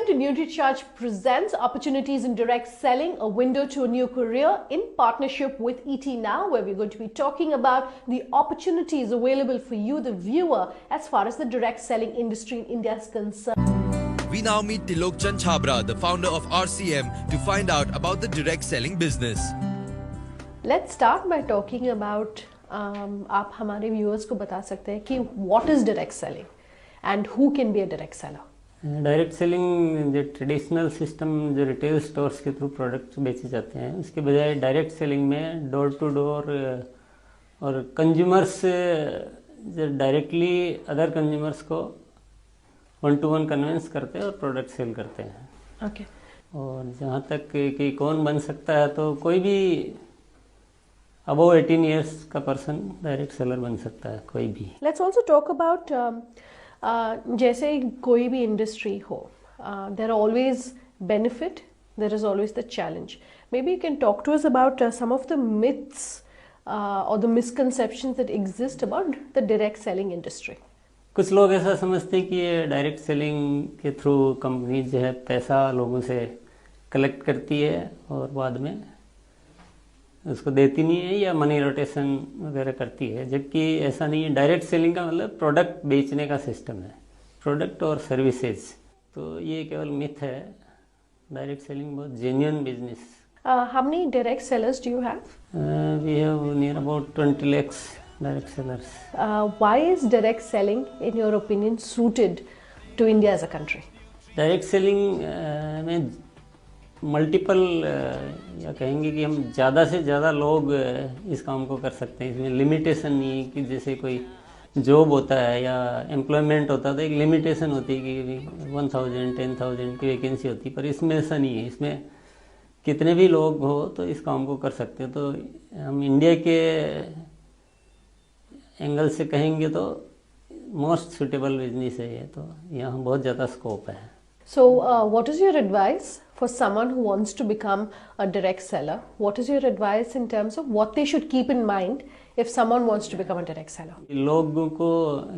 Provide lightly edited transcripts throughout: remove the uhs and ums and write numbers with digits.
Welcome to NutriCharge presents Opportunities in Direct Selling, a window to a new career in partnership with ET Now, where we're going to be talking about the opportunities available for you, the viewer, as far as the direct selling industry in India is concerned. We now meet Tilok Chand Chhabra, the founder of RCM, to find out about the direct selling business. Let's start by talking about आप हमारे viewers को बता सकते हैं कि what is direct selling and who can be a direct seller? Direct selling जो traditional system जो retail stores के थ्रू प्रोडक्ट्स बेचे जाते हैं उसके बजाय डायरेक्ट सेलिंग में डोर टू डोर और कंज्यूमर्स जो डायरेक्टली अदर कंज्यूमर्स को वन टू वन कन्विंस करते हैं और प्रोडक्ट सेल करते हैं. ओके. और जहाँ तक कि कौन बन सकता है तो कोई भी अबव 18 ईयर्स का पर्सन डायरेक्ट सेलर बन सकता है, कोई भी. लेट्स ऑल्सो टॉक अबाउट जैसे कोई भी इंडस्ट्री हो, there are always benefit, there is always the challenge. Maybe you can talk to us about some of the myths और the misconceptions that exist about the direct selling industry. कुछ लोग ऐसा समझते हैं कि ये direct selling के through company जो है पैसा लोगों से कलेक्ट करती है और बाद में उसको देती नहीं है या मनी रोटेशन वगैरह करती है, जबकि ऐसा नहीं है. डायरेक्ट सेलिंग का मतलब प्रोडक्ट बेचने का सिस्टम है, प्रोडक्ट और सर्विसेज. तो ये केवल मिथ है. डायरेक्ट सेलिंग बहुत genuine business. How many direct sellers do you have? We have near about 20 lakhs direct sellers. Why is direct selling in your opinion suited to India as a country? Direct selling में multiple या कहेंगे कि हम ज़्यादा से ज़्यादा लोग इस काम को कर सकते हैं. इसमें लिमिटेशन नहीं है कि जैसे कोई जॉब होता है या एम्प्लॉयमेंट होता है तो एक लिमिटेशन होती है कि 1000 10,000 की वैकेंसी होती है, पर इसमें ऐसा नहीं है. इसमें कितने भी लोग हो तो इस काम को कर सकते हैं. तो हम इंडिया के एंगल से कहेंगे तो मोस्ट सुटेबल बिजनेस है ये. तो यहाँ बहुत ज़्यादा स्कोप है. So, what is your advice for someone who wants to become a direct seller? What is your advice in terms of what they should keep in mind if someone wants to become a direct seller? लोगों को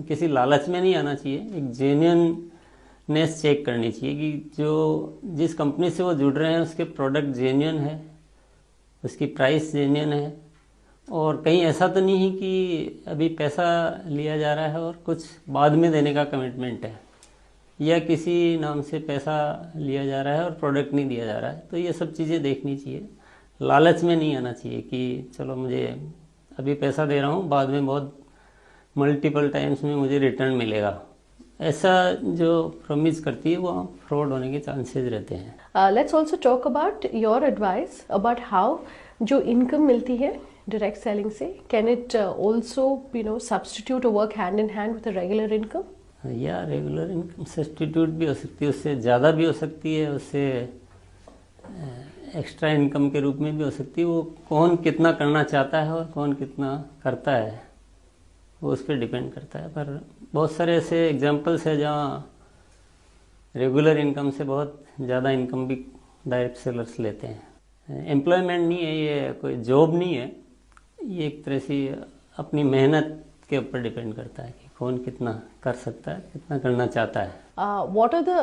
किसी लालच में नहीं आना चाहिए. एक genuineness check करनी चाहिए कि जो जिस कंपनी से वो जुड़ रहे हैं उसके प्रोडक्ट जेन्युइन है, उसकी प्राइस जेन्युइन है, और कहीं ऐसा तो नहीं है कि अभी पैसा लिया जा रहा है और कुछ बाद में देने का कमिटमेंट है, या किसी नाम से पैसा लिया जा रहा है और प्रोडक्ट नहीं दिया जा रहा है. तो ये सब चीज़ें देखनी चाहिए. लालच में नहीं आना चाहिए कि चलो मुझे अभी पैसा दे रहा हूँ, बाद में बहुत मल्टीपल टाइम्स में मुझे रिटर्न मिलेगा. ऐसा जो प्रॉमिस करती है वो फ्रॉड होने के चांसेस रहते हैं. Let's also talk about your advice about how जो इनकम मिलती है डायरेक्ट सेलिंग से, can it also substitute work hand in hand with a regular income? या रेगुलर इनकम सब्स्टिट्यूट भी हो सकती है, उससे ज़्यादा भी हो सकती है, उससे एक्स्ट्रा इनकम के रूप में भी हो सकती है. वो कौन कितना करना चाहता है और कौन कितना करता है वो उस पर डिपेंड करता है. पर बहुत सारे ऐसे एग्जांपल्स है जहाँ रेगुलर इनकम से बहुत ज़्यादा इनकम भी डायरेक्ट सेलर्स लेते हैं. एम्प्लॉयमेंट नहीं है, ये कोई जॉब नहीं है, ये एक तरह से अपनी मेहनत के ऊपर डिपेंड करता है कि कौन कितना कर सकता है, कितना करना चाहता है. What are the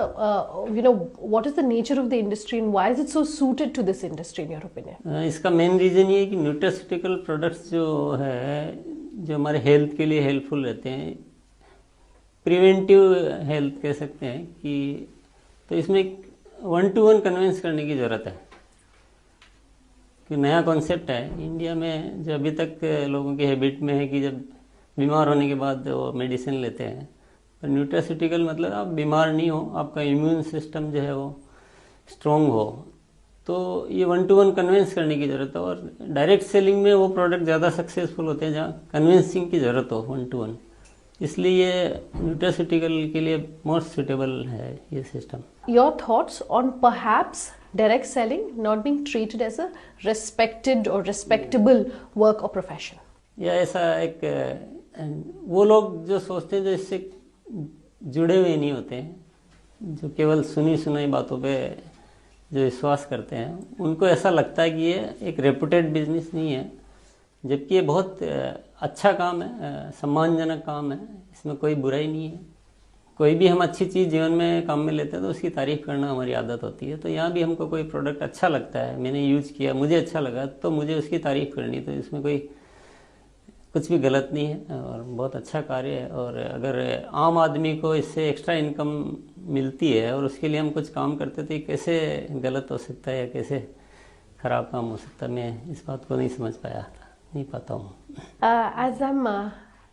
what is the nature of the industry and why is it so suited to this industry in your opinion? इसका मेन रीज़न ये है कि न्यूट्रास्यूटिकल प्रोडक्ट्स जो है जो हमारे हेल्थ के लिए हेल्पफुल रहते हैं, प्रिवेंटिव हेल्थ कह सकते हैं कि, तो इसमें वन टू वन कन्विंस करने की ज़रूरत है कि नया कॉन्सेप्ट है इंडिया में. जो अभी तक लोगों की हैबिट में है कि जब बीमार होने के बाद वो मेडिसिन लेते हैं, पर न्यूट्रास्यूटिकल मतलब आप बीमार नहीं हो, आपका इम्यून सिस्टम जो है वो स्ट्रॉन्ग हो. तो ये वन टू वन कन्विंस करने की ज़रूरत है. और डायरेक्ट सेलिंग में वो प्रोडक्ट ज़्यादा सक्सेसफुल होते हैं जहाँ कन्विंसिंग की ज़रूरत हो वन टू वन. इसलिए ये न्यूट्रास्यूटिकल के लिए मोस्ट सुटेबल है ये system. Your thoughts on perhaps direct selling not being treated as a respected or respectable work or profession? या ऐसा एक वो लोग जो सोचते हैं जो इससे जुड़े हुए नहीं होते हैं, जो केवल सुनी सुनाई बातों पे जो विश्वास करते हैं, उनको ऐसा लगता है कि ये एक रेपुटेड बिजनेस नहीं है, जबकि ये बहुत अच्छा काम है, सम्मानजनक काम है. इसमें कोई बुराई नहीं है, कोई भी हम अच्छी चीज़ जीवन में काम में लेते हैं तो उसकी तारीफ़ करना हमारी आदत होती है। तो यहाँ भी हमको कोई प्रोडक्ट अच्छा लगता है, मैंने यूज़ किया, मुझे अच्छा लगा, तो मुझे उसकी तारीफ़ करनी, तो इसमें कोई कुछ भी गलत नहीं है और बहुत अच्छा कार्य है। और अगर आम आदमी को इससे एक्स्ट्रा इनकम मिलती है और उसके लिए हम कुछ काम करते तो ये कैसे गलत हो सकता है या कैसे ख़राब काम हो सकता है, मैं इस बात को नहीं समझ पाया था, नहीं पाता हूँ। As I am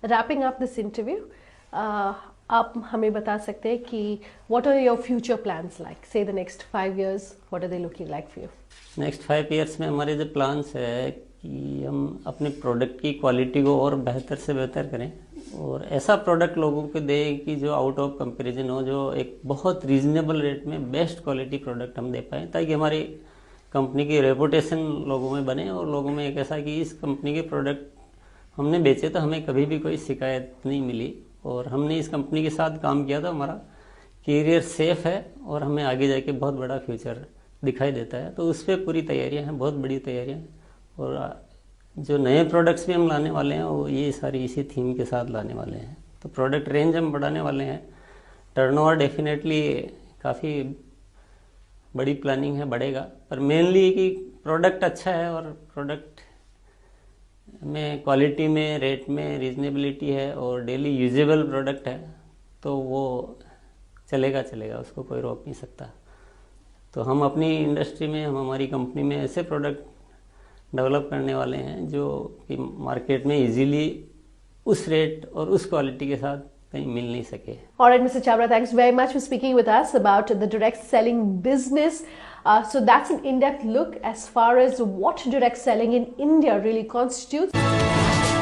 wrapping up this interview, आप हमें बता सकते हैं कि what are your future plans like, say the next 5 years, what are they looking like for you? Next 5 years में हमारे जो प्लान्स है कि हम अपने प्रोडक्ट की क्वालिटी को और बेहतर से बेहतर करें और ऐसा प्रोडक्ट लोगों को दें कि जो आउट ऑफ कंपैरिजन हो, जो एक बहुत रीजनेबल रेट में बेस्ट क्वालिटी प्रोडक्ट हम दे पाएँ, ताकि हमारी कंपनी की रेपुटेशन लोगों में बने और लोगों में एक ऐसा कि इस कंपनी के प्रोडक्ट हमने बेचे तो हमें कभी भी कोई शिकायत नहीं मिली और हमने इस कंपनी के साथ काम किया तो हमारा करियर सेफ है और हमें आगे जाके बहुत बड़ा फ्यूचर दिखाई देता है। तो उस पर पूरी तैयारियां हैं, बहुत बड़ी तैयारियां हैं। और जो नए प्रोडक्ट्स भी हम लाने वाले हैं वो ये सारी इसी थीम के साथ लाने वाले हैं। तो प्रोडक्ट रेंज हम बढ़ाने वाले हैं। टर्नओवर डेफिनेटली काफ़ी बड़ी प्लानिंग है, बढ़ेगा, पर मेनली कि प्रोडक्ट अच्छा है और प्रोडक्ट में क्वालिटी में, रेट में रीजनेबिलिटी है और डेली यूजेबल प्रोडक्ट है, तो वो चलेगा, उसको कोई रोक नहीं सकता। तो हम अपनी इंडस्ट्री में, हम हमारी कंपनी में ऐसे प्रोडक्ट डेवलप करने वाले हैं जो कि मार्केट में इजीली उस रेट और उस क्वालिटी के साथ कहीं मिल नहीं सके। All right, Mr. Chabra, thanks very much for speaking with us about the direct selling business. So that's an in-depth look as far as what direct selling in India really constitutes.